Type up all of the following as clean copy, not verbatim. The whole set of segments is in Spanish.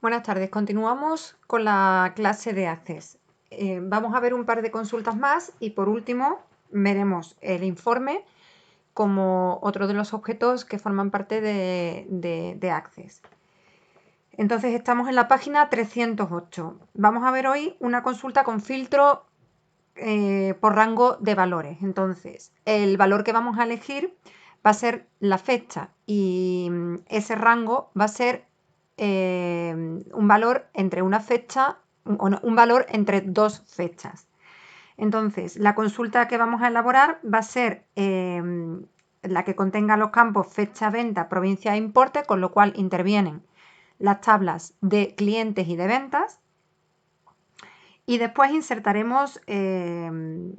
Buenas tardes, continuamos con la clase de Access. Vamos a ver un par de consultas más y por último veremos el informe como otro de los objetos que forman parte de Access. Entonces estamos en la página 308. Vamos a ver hoy una consulta con filtro por rango de valores. Entonces el valor que vamos a elegir va a ser la fecha y ese rango va a ser un valor entre una fecha, un valor entre dos fechas. Entonces, la consulta que vamos a elaborar va a ser la que contenga los campos fecha, venta, provincia e importe, con lo cual intervienen las tablas de clientes y de ventas. Y después insertaremos el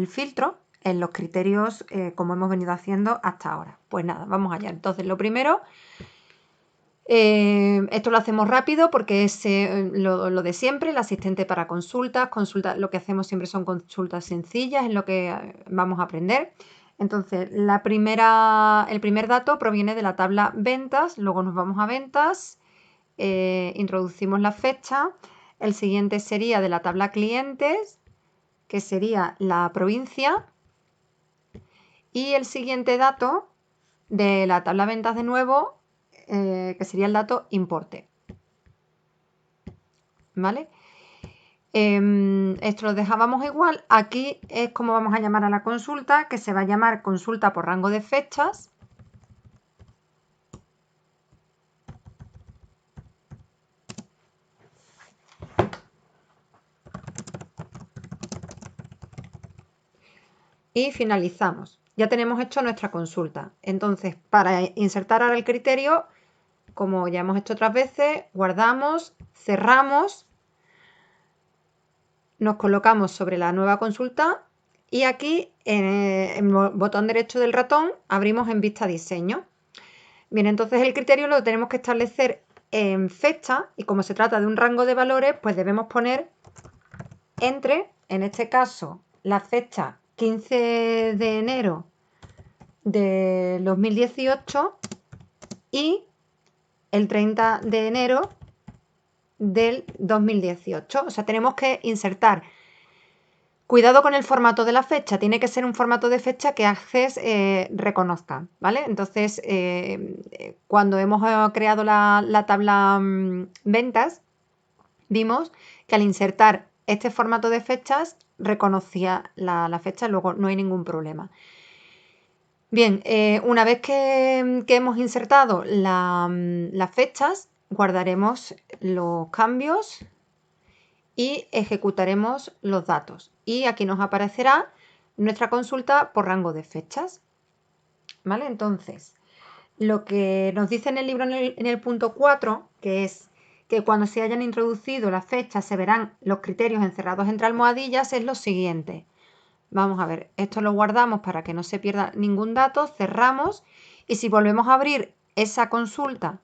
filtro en los criterios como hemos venido haciendo hasta ahora. Pues nada, vamos allá. Entonces, lo primero... esto lo hacemos rápido porque es lo de siempre, el asistente para consultas, lo que hacemos siempre son consultas sencillas, es lo que vamos a aprender. Entonces, el primer dato proviene de la tabla ventas, luego nos vamos a ventas, introducimos la fecha, el siguiente sería de la tabla clientes, que sería la provincia, y el siguiente dato de la tabla ventas de nuevo, que sería el dato importe. ¿Vale? Esto lo dejábamos igual. Aquí es como vamos a llamar a la consulta, que se va a llamar consulta por rango de fechas. Y finalizamos. Ya tenemos hecho nuestra consulta. Entonces, para insertar ahora el criterio, como ya hemos hecho otras veces, guardamos, cerramos, nos colocamos sobre la nueva consulta y aquí en el botón derecho del ratón abrimos en vista diseño. Bien, entonces el criterio lo tenemos que establecer en fecha y como se trata de un rango de valores, pues debemos poner entre, en este caso, la fecha 15 de enero de 2018 y el 30 de enero del 2018. O sea, tenemos que insertar. Cuidado con el formato de la fecha, tiene que ser un formato de fecha que Access reconozca, ¿vale? Entonces, cuando hemos creado la tabla ventas, vimos que al insertar este formato de fechas reconocía la fecha, luego no hay ningún problema. Bien, una vez que hemos insertado las fechas, guardaremos los cambios y ejecutaremos los datos. Y aquí nos aparecerá nuestra consulta por rango de fechas. ¿Vale? Entonces, lo que nos dice en el libro en el punto 4, que es que cuando se hayan introducido las fechas se verán los criterios encerrados entre almohadillas, es lo siguiente. Vamos a ver, esto lo guardamos para que no se pierda ningún dato, cerramos y si volvemos a abrir esa consulta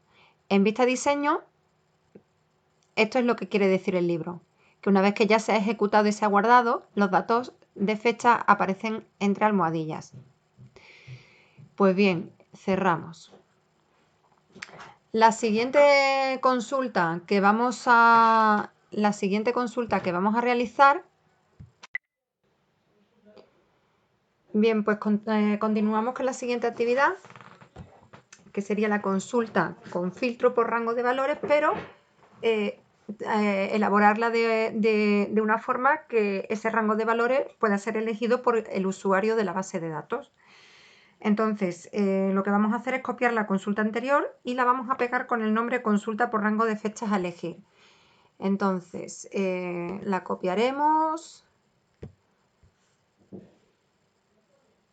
en vista diseño, esto es lo que quiere decir el libro, que una vez que ya se ha ejecutado y se ha guardado, los datos de fecha aparecen entre almohadillas. Pues bien, cerramos. La siguiente consulta que vamos a realizar. Bien, pues continuamos con la siguiente actividad, que sería la consulta con filtro por rango de valores, pero elaborarla de una forma que ese rango de valores pueda ser elegido por el usuario de la base de datos. Entonces, lo que vamos a hacer es copiar la consulta anterior y la vamos a pegar con el nombre consulta por rango de fechas a elegir. Entonces, la copiaremos,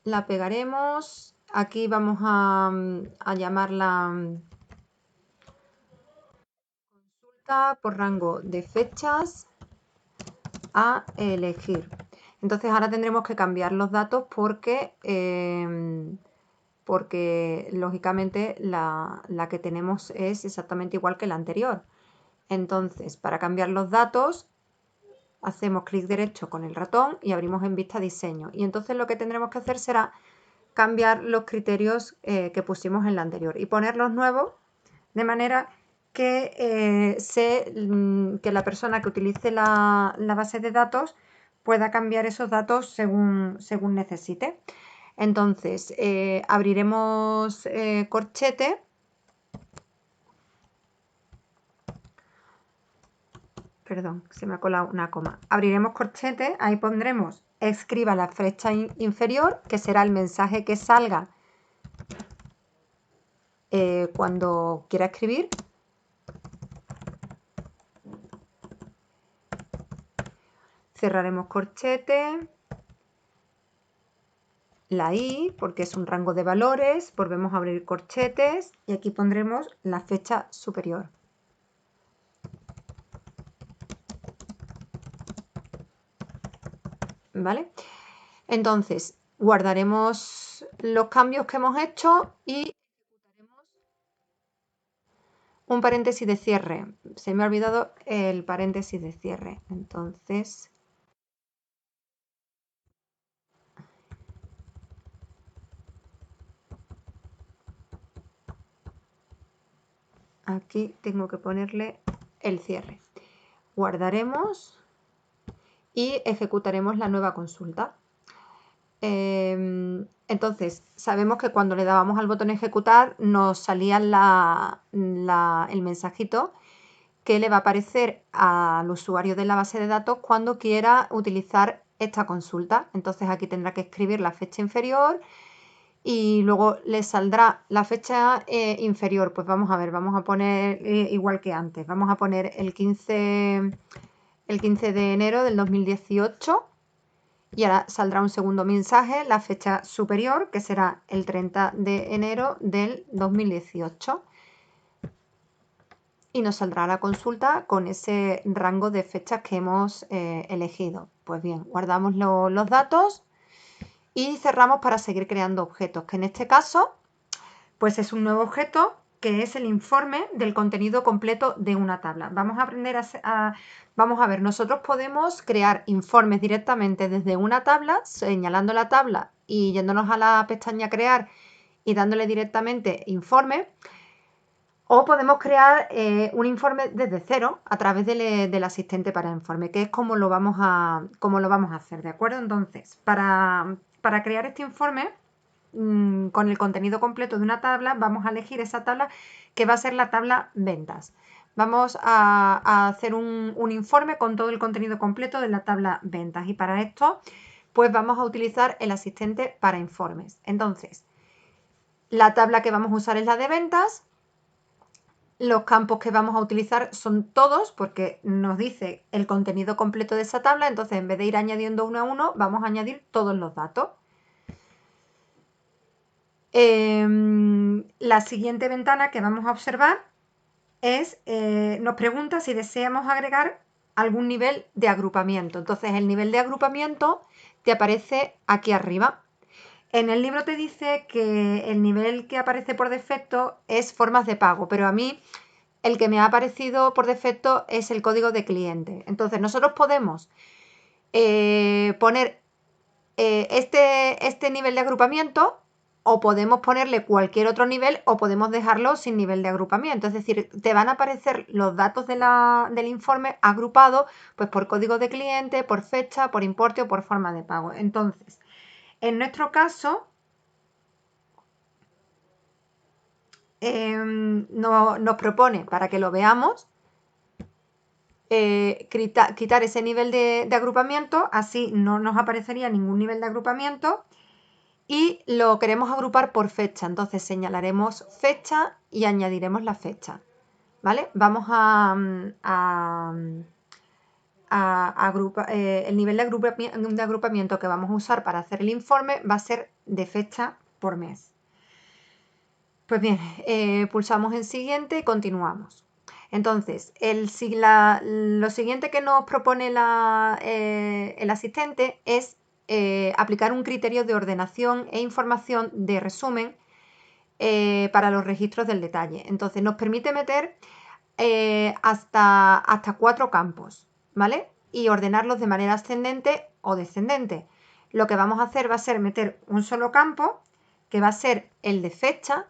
la pegaremos, aquí vamos a llamarla consulta por rango de fechas a elegir. Entonces ahora tendremos que cambiar los datos porque lógicamente la que tenemos es exactamente igual que la anterior. Entonces, para cambiar los datos, hacemos clic derecho con el ratón y abrimos en vista diseño. Y entonces lo que tendremos que hacer será cambiar los criterios que pusimos en la anterior y poner los nuevos de manera que, que la persona que utilice la base de datos pueda cambiar esos datos según necesite. Entonces, abriremos corchete. Perdón, se me ha colado una coma. Abriremos corchete, ahí pondremos escriba la flecha inferior, que será el mensaje que salga cuando quiera escribir. Cerraremos corchete, la I, porque es un rango de valores, volvemos a abrir corchetes y aquí pondremos la fecha superior. ¿Vale? Entonces, guardaremos los cambios que hemos hecho y ejecutaremos un paréntesis de cierre. Se me ha olvidado el paréntesis de cierre. Entonces, aquí tengo que ponerle el cierre. Guardaremos y ejecutaremos la nueva consulta. Entonces, sabemos que cuando le dábamos al botón ejecutar nos salía el mensajito que le va a aparecer al usuario de la base de datos cuando quiera utilizar esta consulta. Entonces aquí tendrá que escribir la fecha inferior y luego le saldrá la fecha inferior. Pues vamos a ver, vamos a poner igual que antes. Vamos a poner el 15 de enero del 2018 y ahora saldrá un segundo mensaje, la fecha superior, que será el 30 de enero del 2018. Y nos saldrá la consulta con ese rango de fechas que hemos elegido. Pues bien, guardamos los datos y cerramos para seguir creando objetos, que en este caso pues es un nuevo objeto que es el informe del contenido completo de una tabla. Vamos a aprender vamos a ver, nosotros podemos crear informes directamente desde una tabla, señalando la tabla y yéndonos a la pestaña crear y dándole directamente informe. O podemos crear un informe desde cero a través del asistente para informe, que es como lo vamos a hacer, ¿de acuerdo? Entonces, para crear este informe con el contenido completo de una tabla, vamos a elegir esa tabla que va a ser la tabla ventas. Vamos a hacer un informe con todo el contenido completo de la tabla ventas y para esto pues vamos a utilizar el asistente para informes. Entonces, la tabla que vamos a usar es la de ventas. Los campos que vamos a utilizar son todos porque nos dice el contenido completo de esa tabla, entonces en vez de ir añadiendo uno a uno, vamos a añadir todos los datos. La siguiente ventana que vamos a observar nos pregunta si deseamos agregar algún nivel de agrupamiento. Entonces el nivel de agrupamiento te aparece aquí arriba. En el libro te dice que el nivel que aparece por defecto es formas de pago, pero a mí el que me ha aparecido por defecto es el código de cliente. Entonces nosotros podemos poner este nivel de agrupamiento o podemos ponerle cualquier otro nivel o podemos dejarlo sin nivel de agrupamiento. Es decir, te van a aparecer los datos del informe agrupados pues, por código de cliente, por fecha, por importe o por forma de pago. Entonces, en nuestro caso, nos propone, para que lo veamos, quitar ese nivel de agrupamiento, así no nos aparecería ningún nivel de agrupamiento y lo queremos agrupar por fecha, entonces señalaremos fecha y añadiremos la fecha, ¿vale? Vamos el nivel de agrupamiento que vamos a usar para hacer el informe va a ser de fecha por mes. Pues bien, pulsamos en siguiente y continuamos. Entonces, lo siguiente que nos propone el asistente es aplicar un criterio de ordenación e información de resumen para los registros del detalle. Entonces, nos permite meter hasta 4 campos, ¿vale? Y ordenarlos de manera ascendente o descendente. Lo que vamos a hacer va a ser meter un solo campo, que va a ser el de fecha,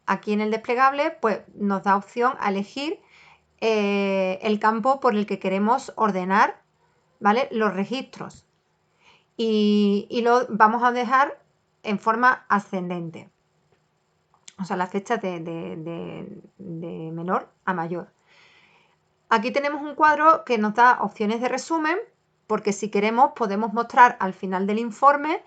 aquí en el desplegable pues nos da opción a elegir el campo por el que queremos ordenar, ¿vale?, los registros. Y lo vamos a dejar en forma ascendente. O sea, las fechas de menor a mayor. Aquí tenemos un cuadro que nos da opciones de resumen, porque si queremos podemos mostrar al final del informe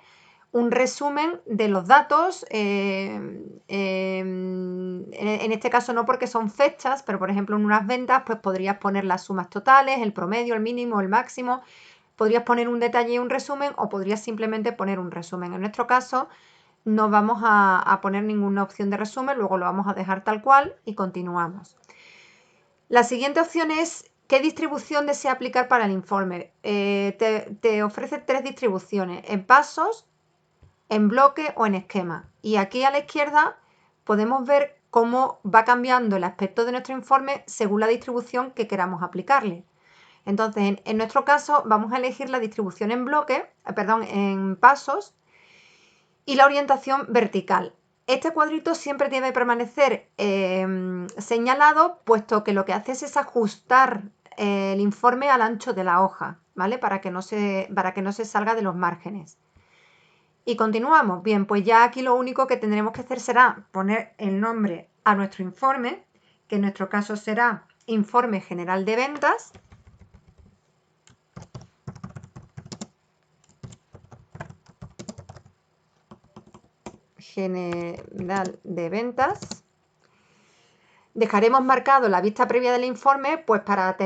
un resumen de los datos, en este caso no porque son fechas, pero por ejemplo en unas ventas pues podrías poner las sumas totales, el promedio, el mínimo, el máximo, podrías poner un detalle y un resumen o podrías simplemente poner un resumen. En nuestro caso no vamos a poner ninguna opción de resumen, luego lo vamos a dejar tal cual y continuamos. La siguiente opción es ¿qué distribución desea aplicar para el informe? Te ofrece 3 distribuciones, en pasos, en bloque o en esquema. Y aquí a la izquierda podemos ver cómo va cambiando el aspecto de nuestro informe según la distribución que queramos aplicarle. Entonces, en nuestro caso vamos a elegir la distribución en bloque, en pasos y la orientación vertical. Este cuadrito siempre debe permanecer señalado, puesto que lo que hace es ajustar el informe al ancho de la hoja, ¿vale? Para que no se salga de los márgenes. Y continuamos. Bien, pues ya aquí lo único que tendremos que hacer será poner el nombre a nuestro informe, que en nuestro caso será Informe General de Ventas. General de Ventas. Dejaremos marcado la vista previa del informe pues para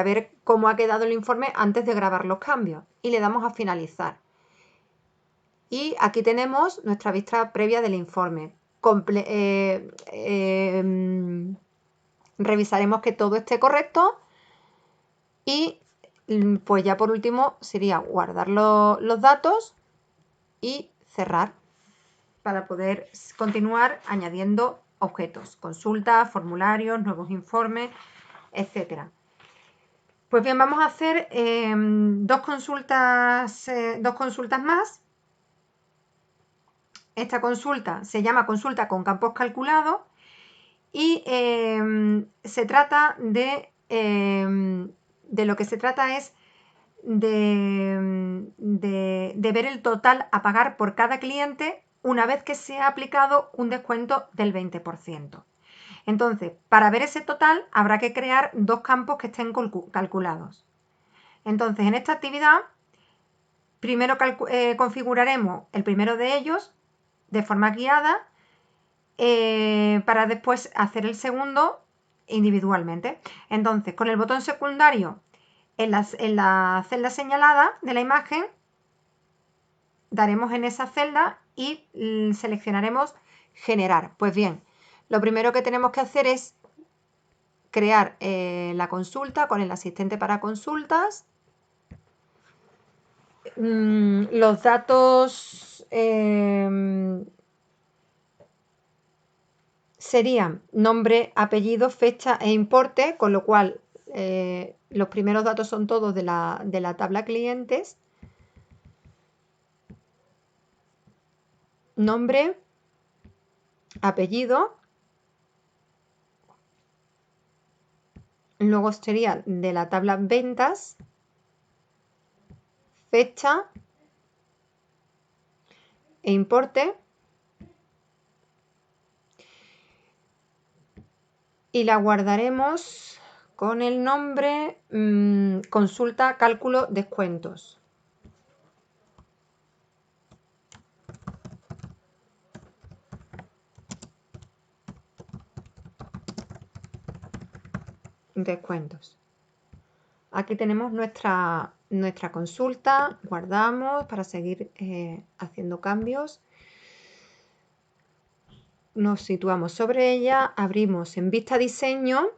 ver cómo ha quedado el informe antes de grabar los cambios. Y le damos a finalizar. Y aquí tenemos nuestra vista previa del informe. Revisaremos que todo esté correcto y pues ya por último sería guardar los datos y cerrar para poder continuar añadiendo objetos, consultas, formularios, nuevos informes, etc. Pues bien, vamos a hacer dos consultas más. Esta consulta se llama consulta con campos calculados y se trata de lo que se trata es de ver el total a pagar por cada cliente una vez que se ha aplicado un descuento del 20%. Entonces, para ver ese total habrá que crear dos campos que estén calculados. Entonces, en esta actividad, primero configuraremos el primero de ellos de forma guiada para después hacer el segundo individualmente. Entonces, con el botón secundario en la celda señalada de la imagen, daremos en esa celda y seleccionaremos generar. Pues bien, lo primero que tenemos que hacer es crear la consulta con el asistente para consultas. Los datos serían nombre, apellido, fecha e importe, con lo cual los primeros datos son todos de la tabla clientes. Nombre, apellido, luego sería de la tabla ventas, fecha e importe, y la guardaremos con el nombre consulta cálculo descuentos. Descuentos. Aquí tenemos nuestra consulta, guardamos para seguir haciendo cambios. Nos situamos sobre ella, abrimos en vista diseño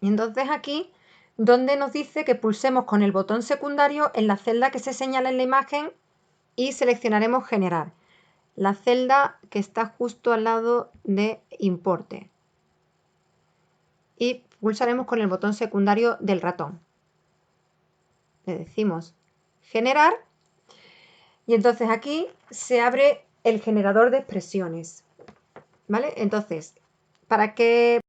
y entonces aquí donde nos dice que pulsemos con el botón secundario en la celda que se señala en la imagen y seleccionaremos generar, la celda que está justo al lado de importe, y pulsaremos con el botón secundario del ratón. Le decimos generar y entonces aquí se abre el generador de expresiones. ¿Vale? Entonces, ¿para qué